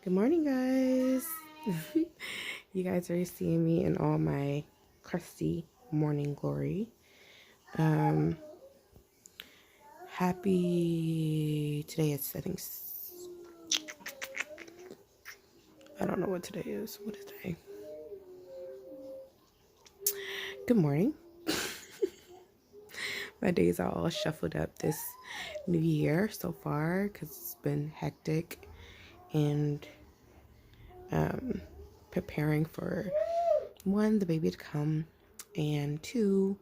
Good morning, guys. You guys are seeing me in all my crusty morning glory. Today is, I don't know what today is. What is today? Good morning. My days are all shuffled up this new year so far because it's been hectic and preparing for one, the baby to come, and two,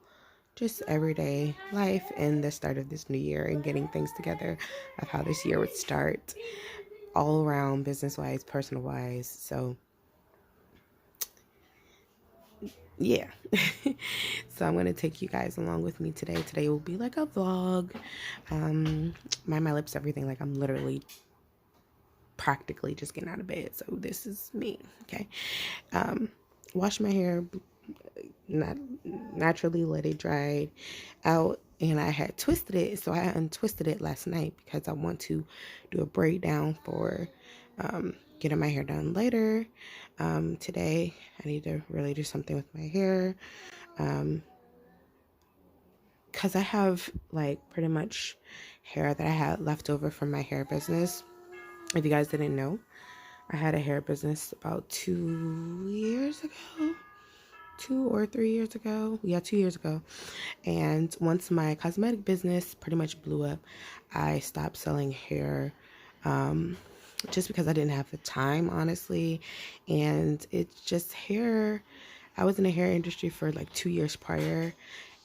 just everyday life and the start of this new year and getting things together of how this year would start all around, business wise, personal wise. So yeah. So I'm going to take you guys along with me today. Today will be like a vlog. My lips, everything. Like I'm literally practically just getting out of bed. So this is me. Okay. Wash my hair, not naturally let it dry out, and I had twisted it, so I untwisted it last night because I want to do a breakdown for getting my hair done later. Today I need to really do something with my hair because I have like pretty much hair that I had left over from my hair business. If you guys didn't know, I had a hair business about 2 years ago. 2 or 3 years ago. Yeah, 2 years ago. And once my cosmetic business pretty much blew up, I stopped selling hair just because I didn't have the time, honestly. And it's just hair. I was in the hair industry for like 2 years prior.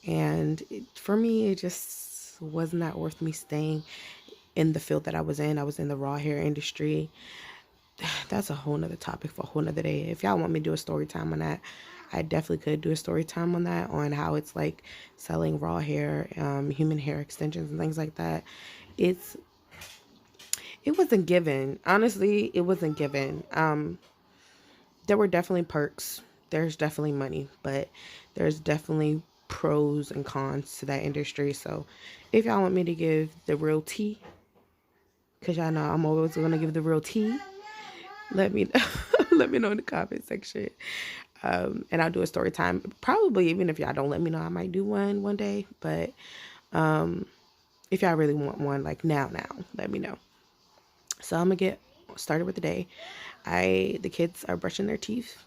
And for me, it just was not worth me staying in the field that I was in. I was in the raw hair industry. That's a whole nother topic for a whole nother day. If y'all want me to do a story time on that, I definitely could do a story time on that, on how it's like selling raw hair, human hair extensions and things like that. It wasn't given. Honestly, it wasn't given. There were definitely perks. There's definitely money, but there's definitely pros and cons to that industry. So if y'all want me to give the real tea, because y'all know I'm always going to give the real tea, let me know. Let me know in the comment section. And I'll do a story time. Probably even if y'all don't let me know, I might do one day. But if y'all really want one, like now, let me know. So I'm gonna get started with the day. The kids are brushing their teeth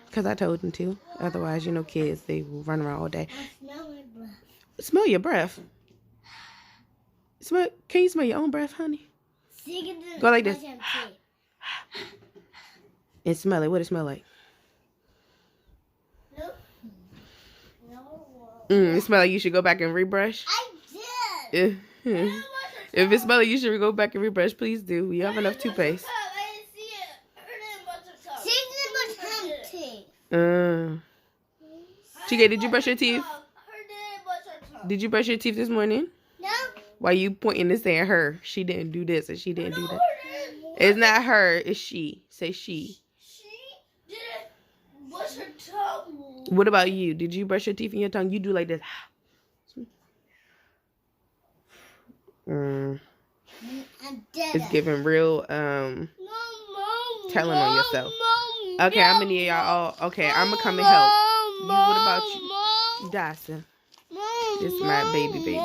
because I told them to. Otherwise, kids, they will run around all day. Smell your breath. Can you smell your own breath, honey? Go like this. And smell it. What it smell like? It smell like you should go back and rebrush. I did. If it smells like you should go back and rebrush, please do. We have enough toothpaste. I didn't see it. Her name was Chike, did you brush your teeth? Did you brush your teeth this morning? No. Why you pointing and saying her? She didn't do this and she didn't do that. It's not her. It's she. Say she. She didn't brush her tongue. What about you? Did you brush your teeth and your tongue? You do like this. It's giving real telling on yourself. Okay, I'm gonna need y'all all. Okay, I'm gonna come and help. What about you, Dasa? This is my baby.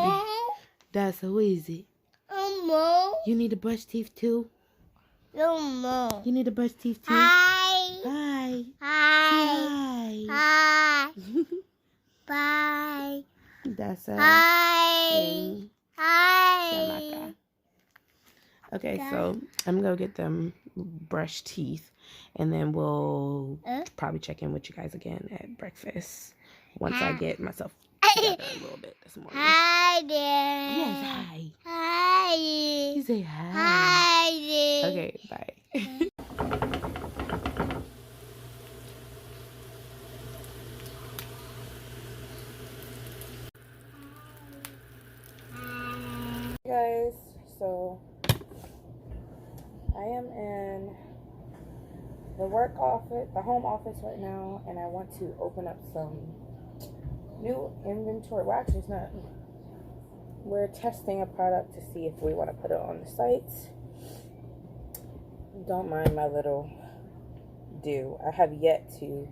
Dasa, what is it? You need to brush teeth too? You need to brush teeth too? Hi. Bye. Dasa. Hi. Okay, so I'm gonna go get them brushed teeth, and then we'll probably check in with you guys again at breakfast once I get myself together a little bit this morning. Hi there. Yes, hi. Hi. You say hi. Hi there. Okay, bye. Guys, so I am in the home office right now, and I want to open up some new inventory. Well, actually, it's not. We're testing a product to see if we want to put it on the site. Don't mind my little do. I have yet to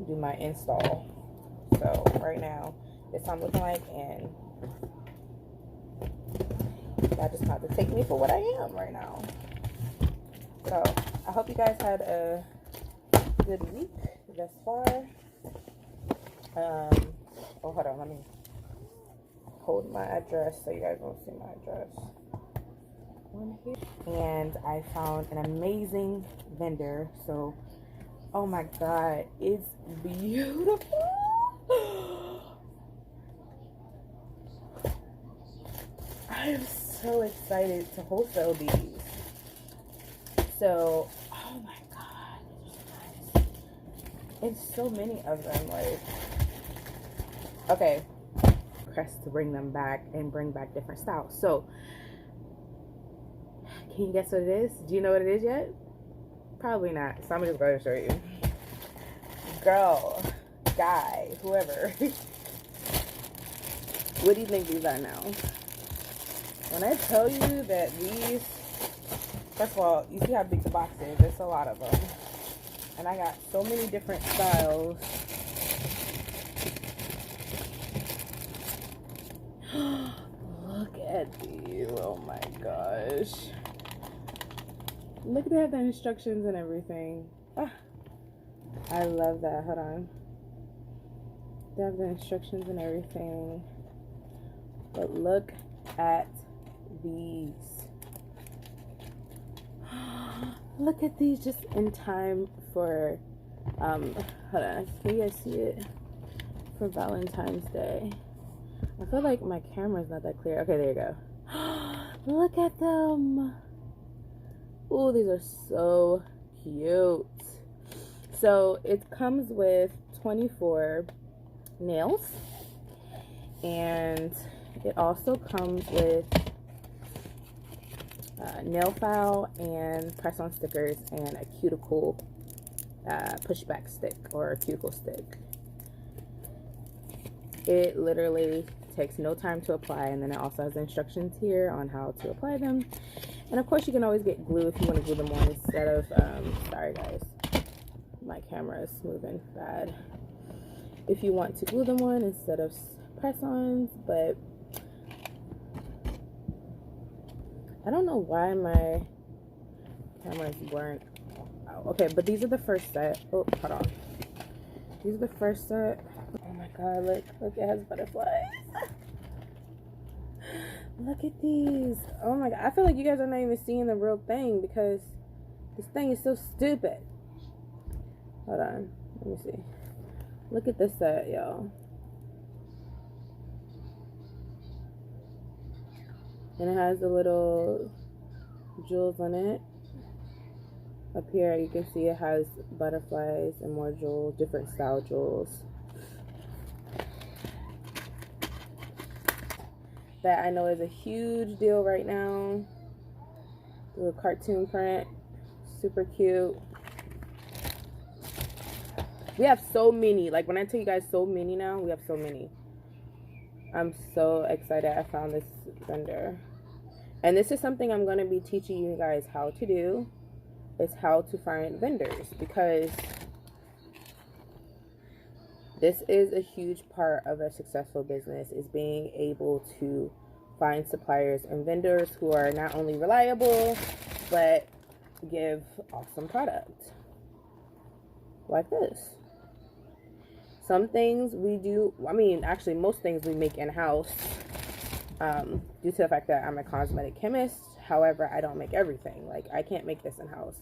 do my install. So right now, this is what I'm looking like, and I just have to take me for what I am right now. So I hope you guys had a good week thus far. Oh, hold on, let me hold my address so you guys won't see my address. And I found an amazing vendor. So, oh my god, it's beautiful. I am so excited to wholesale these. So, oh my god, it's so many of them. Like, okay, press to bring them back and bring back different styles. So, can you guess what it is? Do you know what it is yet? Probably not. So I'm just going to show you. Girl, guy, whoever. What do you think these are now? When I tell you that these, first of all, you see how big the box is. There's a lot of them. And I got so many different styles. Look at these. Oh my gosh. Look, they have the instructions and everything. Ah, I love that. Hold on. They have the instructions and everything. But look at these. Look at these, just in time for, hold on. Can you guys see it? For Valentine's Day. I feel like my camera's not that clear. Okay, there you go. Look at them. Oh, these are so cute. So it comes with 24 nails, and it also comes with nail file and press-on stickers and a cuticle pushback stick or a cuticle stick. It literally takes no time to apply, and then it also has instructions here on how to apply them. And of course, you can always get glue if you want to glue them on instead of, sorry guys, my camera is moving bad. If you want to glue them on instead of press-ons, but I don't know why my cameras weren't out. Okay, but these are the first set. Oh, hold on. These are the first set. Oh my god, look, it has butterflies. Look at these. Oh my god, I feel like you guys are not even seeing the real thing because this thing is so stupid. Hold on, let me see. Look at this set, y'all. And it has the little jewels on it. Up here you can see it has butterflies and more jewels, different style jewels. That I know is a huge deal right now. The little cartoon print, super cute. We have so many. Like when I tell you guys so many now, we have so many. I'm so excited I found this vendor. And this is something I'm going to be teaching you guys how to do. Is how to find vendors, because this is a huge part of a successful business, is being able to find suppliers and vendors who are not only reliable but give awesome product like this. Some things we do, I mean actually most things we make in-house due to the fact that I'm a cosmetic chemist. However, I don't make everything. Like, I can't make this in-house.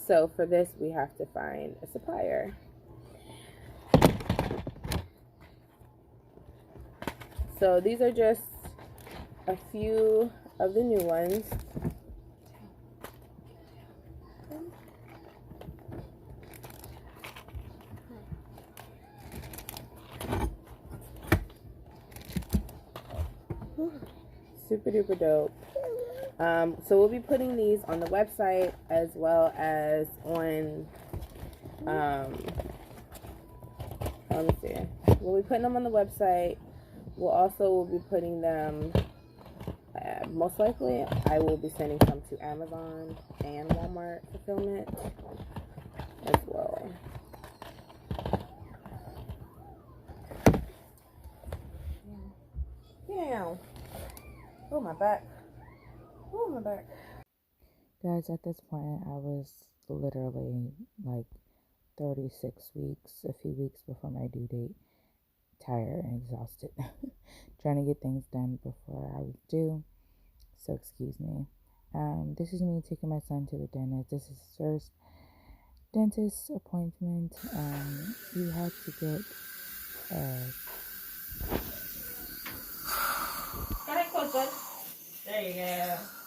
So for this, we have to find a supplier. So these are just a few of the new ones. Super duper dope. So we'll be putting these on the website as well as on let me see. We'll be putting them on the website. We'll be putting them Most likely, I will be sending some to Amazon and Walmart fulfillment as well. Yeah. Oh, my back. Oh, my back. Guys, at this point, I was literally like 36 weeks, a few weeks before my due date, tired and exhausted, trying to get things done before I was due. So, excuse me. This is me taking my son to the dentist. This is his first dentist appointment. He had to get Got it close, bud. There you go.